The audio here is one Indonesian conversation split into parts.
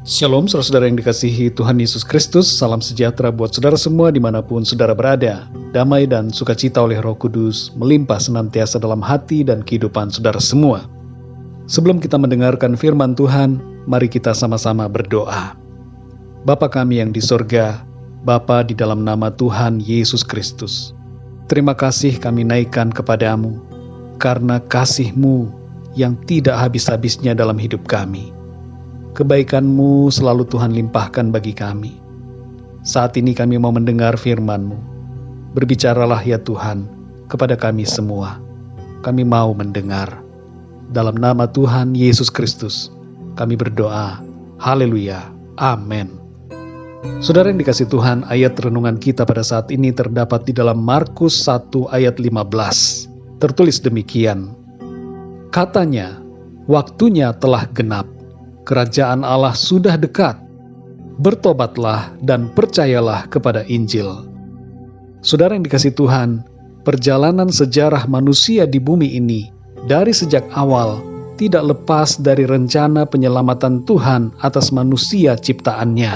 Shalom saudara-saudara yang dikasihi Tuhan Yesus Kristus. Salam sejahtera buat saudara semua dimanapun saudara berada. Damai dan sukacita oleh Roh Kudus melimpah senantiasa dalam hati dan kehidupan saudara semua. Sebelum kita mendengarkan firman Tuhan, mari kita sama-sama berdoa. Bapa kami yang di sorga, Bapa di dalam nama Tuhan Yesus Kristus, terima kasih kami naikkan kepadamu karena kasih-Mu yang tidak habis-habisnya dalam hidup kami. Kebaikan-Mu selalu Tuhan limpahkan bagi kami. Saat ini kami mau mendengar firman-Mu. Berbicaralah ya Tuhan kepada kami semua. Kami mau mendengar. Dalam nama Tuhan Yesus Kristus kami berdoa. Haleluya. Amin. Saudara yang dikasihi Tuhan, ayat renungan kita pada saat ini terdapat di dalam Markus 1 ayat 15. Tertulis demikian. Katanya, waktunya telah genap. Kerajaan Allah sudah dekat. Bertobatlah dan percayalah kepada Injil. Saudara yang dikasihi Tuhan, perjalanan sejarah manusia di bumi ini dari sejak awal tidak lepas dari rencana penyelamatan Tuhan atas manusia ciptaannya.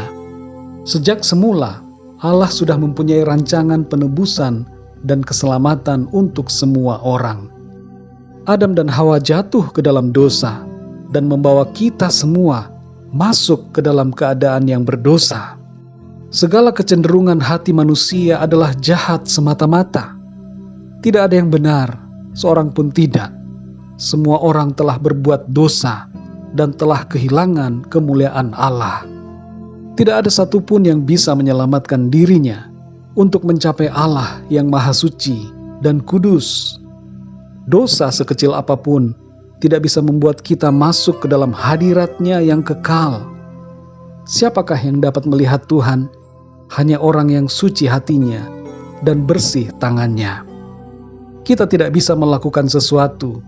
Sejak semula, Allah sudah mempunyai rancangan penebusan dan keselamatan untuk semua orang. Adam dan Hawa jatuh ke dalam dosa dan membawa kita semua masuk ke dalam keadaan yang berdosa. Segala kecenderungan hati manusia adalah jahat semata-mata. Tidak ada yang benar, seorang pun tidak. Semua orang telah berbuat dosa dan telah kehilangan kemuliaan Allah. Tidak ada satupun yang bisa menyelamatkan dirinya untuk mencapai Allah yang Maha Suci dan Kudus. Dosa sekecil apapun tidak bisa membuat kita masuk ke dalam hadirat-Nya yang kekal. Siapakah yang dapat melihat Tuhan? Hanya orang yang suci hatinya dan bersih tangannya. Kita tidak bisa melakukan sesuatu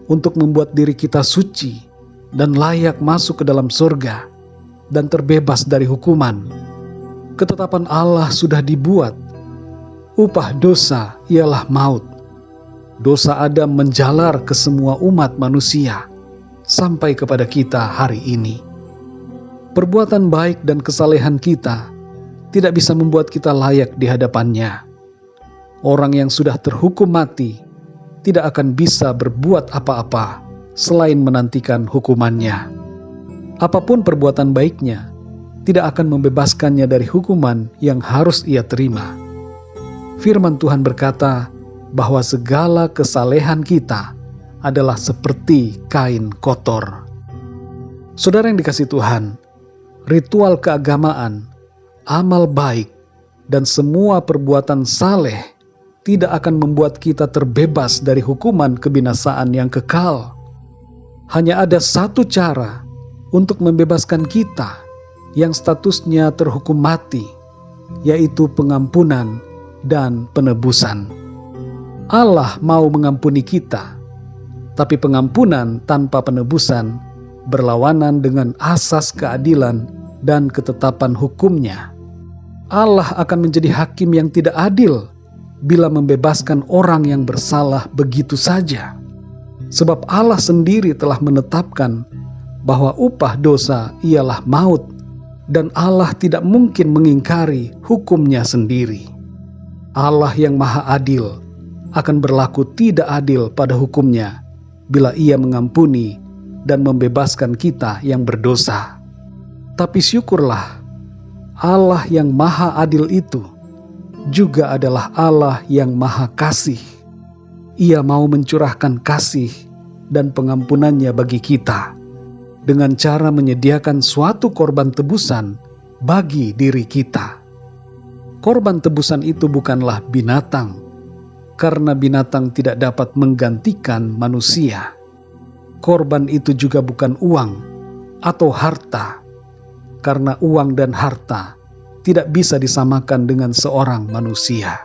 untuk membuat diri kita suci dan layak masuk ke dalam surga dan terbebas dari hukuman. Ketetapan Allah sudah dibuat. Upah dosa ialah maut. Dosa Adam menjalar ke semua umat manusia sampai kepada kita hari ini. Perbuatan baik dan kesalehan kita tidak bisa membuat kita layak di hadapan-Nya. Orang yang sudah terhukum mati tidak akan bisa berbuat apa-apa selain menantikan hukumannya. Apapun perbuatan baiknya tidak akan membebaskannya dari hukuman yang harus ia terima. Firman Tuhan berkata bahwa segala kesalehan kita adalah seperti kain kotor. Saudara yang dikasihi Tuhan, ritual keagamaan, amal baik, dan semua perbuatan saleh tidak akan membuat kita terbebas dari hukuman kebinasaan yang kekal. Hanya ada satu cara untuk membebaskan kita yang statusnya terhukum mati, yaitu pengampunan dan penebusan. Allah mau mengampuni kita, tapi pengampunan tanpa penebusan berlawanan dengan asas keadilan dan ketetapan hukum-Nya. Allah akan menjadi hakim yang tidak adil bila membebaskan orang yang bersalah begitu saja. Sebab Allah sendiri telah menetapkan bahwa upah dosa ialah maut, dan Allah tidak mungkin mengingkari hukum-Nya sendiri. Allah yang maha adil akan berlaku tidak adil pada hukum-Nya bila Ia mengampuni dan membebaskan kita yang berdosa. Tapi syukurlah, Allah yang maha adil itu juga adalah Allah yang maha kasih. Ia mau mencurahkan kasih dan pengampunan-Nya bagi kita dengan cara menyediakan suatu korban tebusan bagi diri kita. Korban tebusan itu bukanlah binatang, karena binatang tidak dapat menggantikan manusia. Korban itu juga bukan uang atau harta, karena uang dan harta tidak bisa disamakan dengan seorang manusia.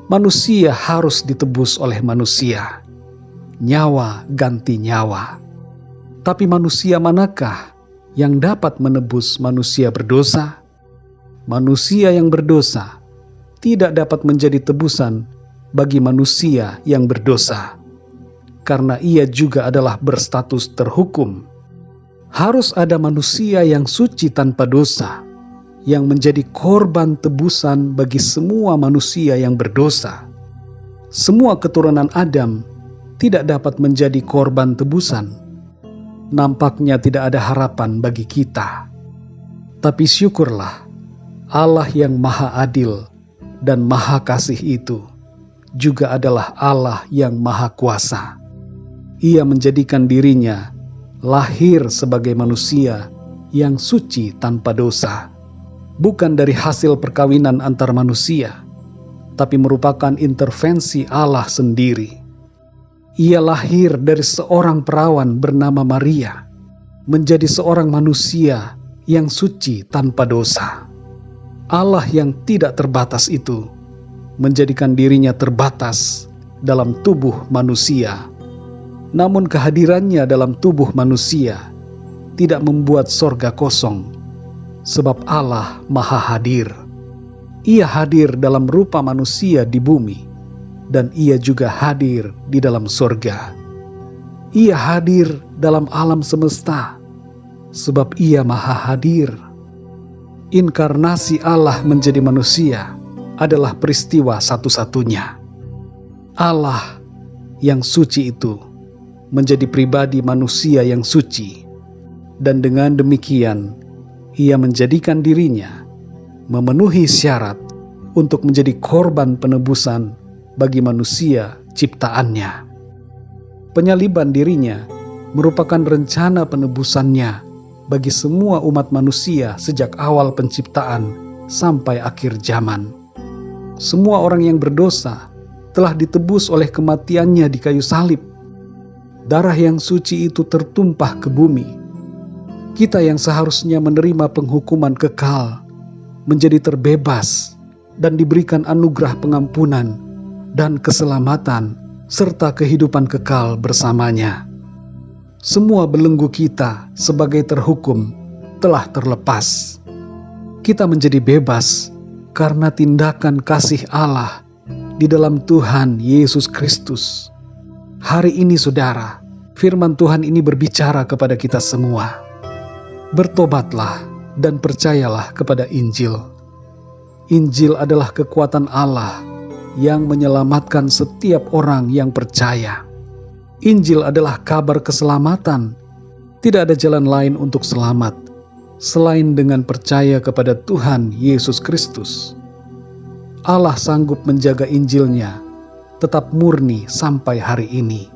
Manusia harus ditebus oleh manusia. Nyawa ganti nyawa. Tapi manusia manakah yang dapat menebus manusia berdosa? Manusia yang berdosa tidak dapat menjadi tebusan bagi manusia yang berdosa, karena ia juga adalah berstatus terhukum. Harus ada manusia yang suci tanpa dosa, yang menjadi korban tebusan bagi semua manusia yang berdosa. Semua keturunan Adam tidak dapat menjadi korban tebusan. Nampaknya tidak ada harapan bagi kita. Tapi syukurlah, Allah yang maha adil dan maha kasih itu juga adalah Allah yang maha kuasa. Ia menjadikan dirinya lahir sebagai manusia yang suci tanpa dosa, bukan dari hasil perkawinan antar manusia, tapi merupakan intervensi Allah sendiri. Ia lahir dari seorang perawan bernama Maria, menjadi seorang manusia yang suci tanpa dosa. Allah yang tidak terbatas itu menjadikan dirinya terbatas dalam tubuh manusia. Namun kehadirannya dalam tubuh manusia tidak membuat sorga kosong, sebab Allah maha hadir. Ia hadir dalam rupa manusia di bumi, dan ia juga hadir di dalam sorga. Ia hadir dalam alam semesta, sebab ia maha hadir. Inkarnasi Allah menjadi manusia adalah peristiwa satu-satunya. Allah yang suci itu menjadi pribadi manusia yang suci, dan dengan demikian ia menjadikan dirinya memenuhi syarat untuk menjadi korban penebusan bagi manusia ciptaannya. Penyaliban dirinya merupakan rencana penebusannya bagi semua umat manusia sejak awal penciptaan sampai akhir zaman. Semua orang yang berdosa telah ditebus oleh kematiannya di kayu salib. Darah yang suci itu tertumpah ke bumi. Kita yang seharusnya menerima penghukuman kekal menjadi terbebas dan diberikan anugerah pengampunan dan keselamatan serta kehidupan kekal bersamanya. Semua belenggu kita sebagai terhukum telah terlepas. Kita menjadi bebas karena tindakan kasih Allah di dalam Tuhan Yesus Kristus. Hari ini saudara, firman Tuhan ini berbicara kepada kita semua. Bertobatlah dan percayalah kepada Injil. Injil adalah kekuatan Allah yang menyelamatkan setiap orang yang percaya. Injil adalah kabar keselamatan. Tidak ada jalan lain untuk selamat selain dengan percaya kepada Tuhan Yesus Kristus. Allah sanggup menjaga Injilnya tetap murni sampai hari ini.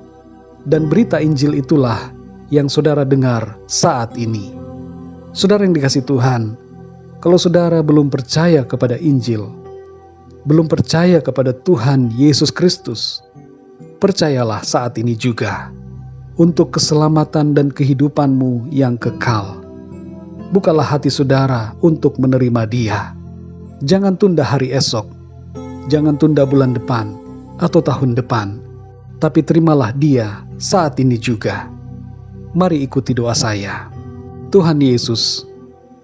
Dan berita Injil itulah yang saudara dengar saat ini. Saudara yang dikasihi Tuhan, kalau saudara belum percaya kepada Injil, belum percaya kepada Tuhan Yesus Kristus, percayalah saat ini juga untuk keselamatan dan kehidupanmu yang kekal. Bukalah hati saudara untuk menerima Dia. Jangan tunda hari esok, jangan tunda bulan depan atau tahun depan, tapi terimalah Dia saat ini juga. Mari ikuti doa saya. Tuhan Yesus,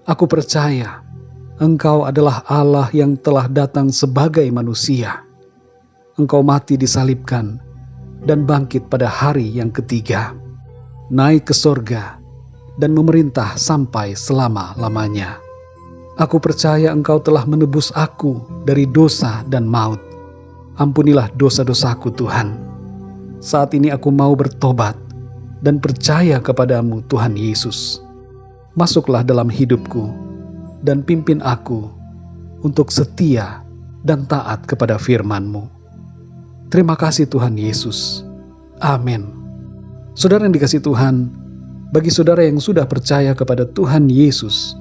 aku percaya Engkau adalah Allah yang telah datang sebagai manusia. Engkau mati disalibkan dan bangkit pada hari yang ketiga, naik ke sorga dan memerintah sampai selama-lamanya. Aku percaya Engkau telah menebus aku dari dosa dan maut. Ampunilah dosa-dosaku Tuhan. Saat ini aku mau bertobat dan percaya kepadamu Tuhan Yesus. Masuklah dalam hidupku dan pimpin aku untuk setia dan taat kepada firman-Mu. Terima kasih Tuhan Yesus. Amin. Saudara yang dikasihi Tuhan, bagi saudara yang sudah percaya kepada Tuhan Yesus,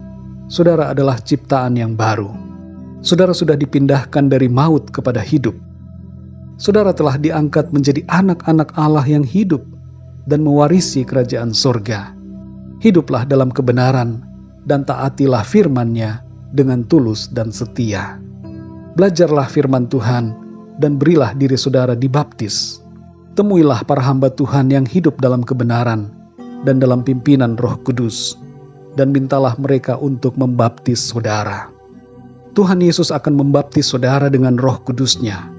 saudara adalah ciptaan yang baru. Saudara sudah dipindahkan dari maut kepada hidup. Saudara telah diangkat menjadi anak-anak Allah yang hidup dan mewarisi kerajaan sorga. Hiduplah dalam kebenaran dan taatilah firman-Nya dengan tulus dan setia. Belajarlah firman Tuhan dan berilah diri saudara dibaptis. Temuilah para hamba Tuhan yang hidup dalam kebenaran dan dalam pimpinan Roh Kudus, dan mintalah mereka untuk membaptis saudara. Tuhan Yesus akan membaptis saudara dengan Roh Kudus-Nya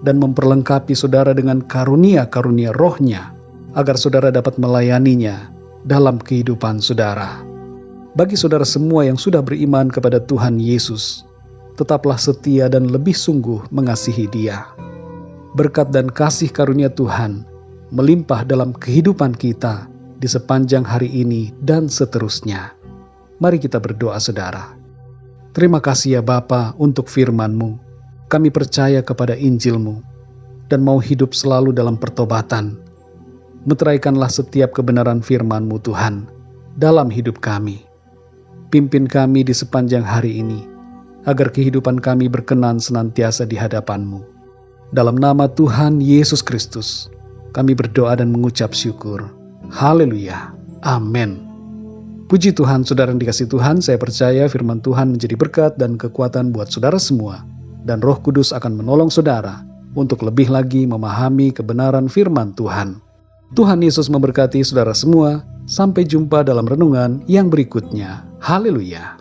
dan memperlengkapi saudara dengan karunia-karunia Roh-Nya, agar saudara dapat melayaninya dalam kehidupan saudara. Bagi saudara semua yang sudah beriman kepada Tuhan Yesus, tetaplah setia dan lebih sungguh mengasihi Dia. Berkat dan kasih karunia Tuhan melimpah dalam kehidupan kita di sepanjang hari ini dan seterusnya. Mari kita berdoa saudara. Terima kasih ya Bapa untuk firman-Mu. Kami percaya kepada Injil-Mu dan mau hidup selalu dalam pertobatan. Meteraikanlah setiap kebenaran firman-Mu Tuhan dalam hidup kami. Pimpin kami di sepanjang hari ini, agar kehidupan kami berkenan senantiasa di hadapan-Mu. Dalam nama Tuhan Yesus Kristus, kami berdoa dan mengucap syukur. Haleluya. Amin. Puji Tuhan, saudara yang dikasihi Tuhan, saya percaya firman Tuhan menjadi berkat dan kekuatan buat saudara semua, dan Roh Kudus akan menolong saudara untuk lebih lagi memahami kebenaran firman Tuhan. Tuhan Yesus memberkati saudara semua. Sampai jumpa dalam renungan yang berikutnya. Haleluya.